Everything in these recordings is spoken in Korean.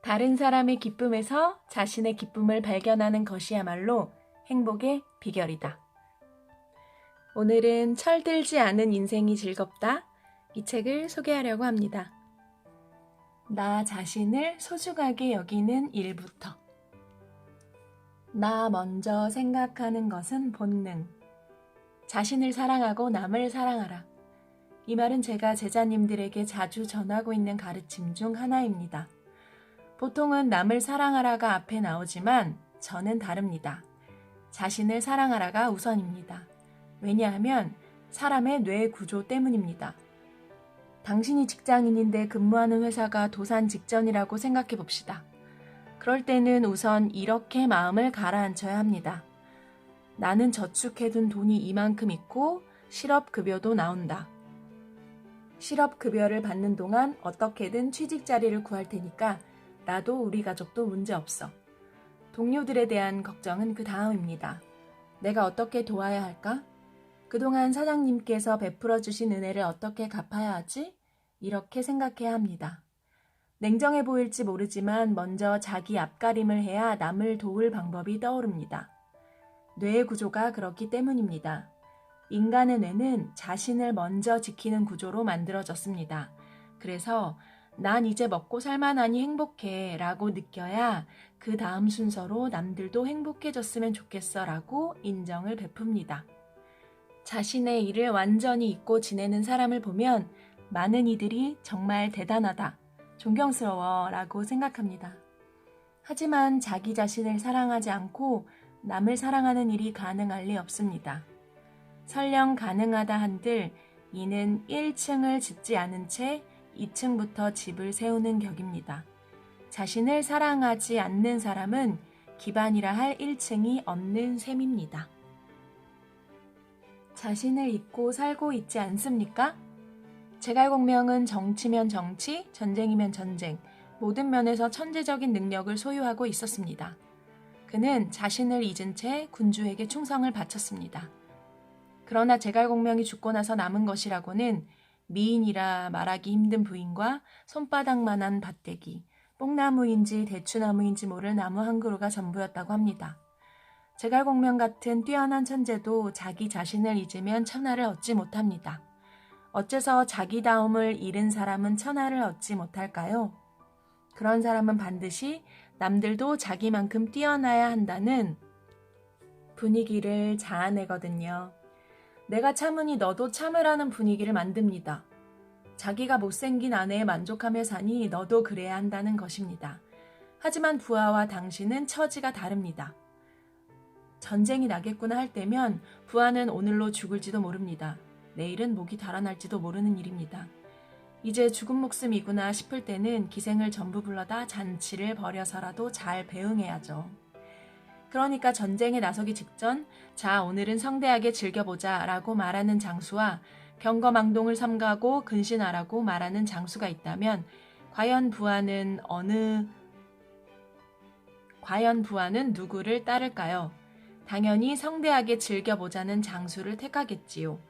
다른 사람의 기쁨에서 자신의 기쁨을 발견하는 것이야말로 행복의 비결이다. 오늘은 철들지 않은 인생이 즐겁다. 이 책을 소개하려고 합니다. 나 자신을 소중하게 여기는 일부터. 나 먼저 생각하는 것은 본능. 자신을 사랑하고 남을 사랑하라. 이 말은 제가 제자님들에게 자주 전하고 있는 가르침 중 하나입니다. 보통은 남을 사랑하라가 앞에 나오지만 저는 다릅니다. 자신을 사랑하라가 우선입니다. 왜냐하면 사람의 뇌 구조 때문입니다. 당신이 직장인인데 근무하는 회사가 도산 직전이라고 생각해 봅시다. 그럴 때는 우선 이렇게 마음을 가라앉혀야 합니다. 나는 저축해둔 돈이 이만큼 있고 실업급여도 나온다. 실업급여를 받는 동안 어떻게든 취직 자리를 구할 테니까 나도 우리 가족도 문제없어. 동료들에 대한 걱정은 그 다음입니다. 내가 어떻게 도와야 할까? 그동안 사장님께서 베풀어 주신 은혜를 어떻게 갚아야 하지? 이렇게 생각해야 합니다. 냉정해 보일지 모르지만 먼저 자기 앞가림을 해야 남을 도울 방법이 떠오릅니다. 뇌의 구조가 그렇기 때문입니다. 인간의 뇌는 자신을 먼저 지키는 구조로 만들어졌습니다. 그래서 난 이제 먹고 살만하니 행복해 라고 느껴야 그 다음 순서로 남들도 행복해졌으면 좋겠어 라고 인정을 베풉니다. 자신의 일을 완전히 잊고 지내는 사람을 보면 많은 이들이 정말 대단하다, 존경스러워 라고 생각합니다. 하지만 자기 자신을 사랑하지 않고 남을 사랑하는 일이 가능할 리 없습니다. 설령 가능하다 한들 이는 1층을 짓지 않은 채 2층부터 집을 세우는 격입니다. 자신을 사랑하지 않는 사람은 기반이라 할 1층이 없는 셈입니다. 자신을 잊고 살고 있지 않습니까? 제갈공명은 정치면 정치, 전쟁이면 전쟁, 모든 면에서 천재적인 능력을 소유하고 있었습니다. 그는 자신을 잊은 채 군주에게 충성을 바쳤습니다. 그러나 제갈공명이 죽고 나서 남은 것이라고는 미인이라 말하기 힘든 부인과 손바닥만한 밭대기, 뽕나무인지 대추나무인지 모를 나무 한 그루가 전부였다고 합니다. 제갈공명 같은 뛰어난 천재도 자기 자신을 잊으면 천하를 얻지 못합니다. 어째서 자기다움을 잃은 사람은 천하를 얻지 못할까요? 그런 사람은 반드시 남들도 자기만큼 뛰어나야 한다는 분위기를 자아내거든요. 내가 참으니 너도 참으라는 분위기를 만듭니다. 자기가 못생긴 아내에 만족하며 사니 너도 그래야 한다는 것입니다. 하지만 부하와 당신은 처지가 다릅니다. 전쟁이 나겠구나 할 때면 부하는 오늘로 죽을지도 모릅니다. 내일은 목이 달아날지도 모르는 일입니다. 이제 죽은 목숨이구나 싶을 때는 기생을 전부 불러다 잔치를 벌여서라도 잘 배웅해야죠. 그러니까 전쟁에 나서기 직전 자 오늘은 성대하게 즐겨보자 라고 말하는 장수와 경거망동을 삼가고 근신하라고 말하는 장수가 있다면 과연 부하는 누구를 따를까요? 당연히 성대하게 즐겨보자는 장수를 택하겠지요.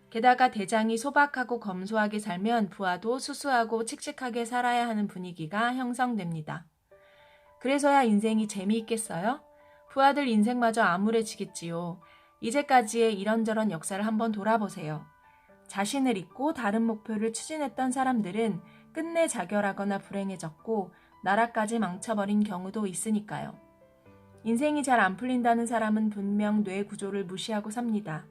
게다가 대장이 소박하고 검소하게 살면 부하도 수수하고 칙칙하게 살아야 하는 분위기가 형성됩니다. 그래서야 인생이 재미있겠어요? 부하들 인생마저 암울해지겠지요. 이제까지의 이런저런 역사를 한번 돌아보세요. 자신을 잊고 다른 목표를 추진했던 사람들은 끝내 자결하거나 불행해졌고 나라까지 망쳐버린 경우도 있으니까요. 인생이 잘 안 풀린다는 사람은 분명 뇌 구조를 무시하고 삽니다.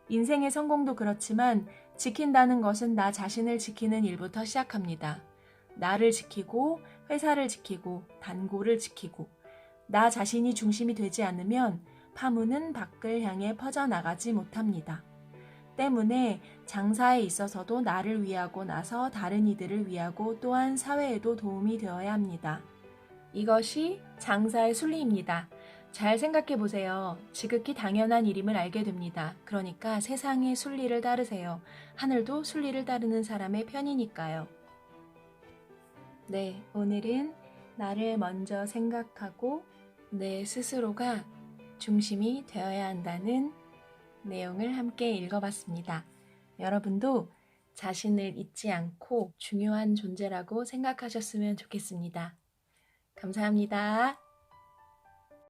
인생의 성공도 그렇지만 지킨다는 것은 나 자신을 지키는 일부터 시작합니다. 나를 지키고 회사를 지키고 단골을 지키고 나 자신이 중심이 되지 않으면 파문은 밖을 향해 퍼져나가지 못합니다. 때문에 장사에 있어서도 나를 위하고 나서 다른 이들을 위하고 또한 사회에도 도움이 되어야 합니다. 이것이 장사의 순리입니다. 잘 생각해 보세요. 지극히 당연한 일임을 알게 됩니다. 그러니까 세상의 순리를 따르세요. 하늘도 순리를 따르는 사람의 편이니까요. 네, 오늘은 나를 먼저 생각하고 내 스스로가 중심이 되어야 한다는 내용을 함께 읽어봤습니다. 여러분도 자신을 잊지 않고 중요한 존재라고 생각하셨으면 좋겠습니다. 감사합니다.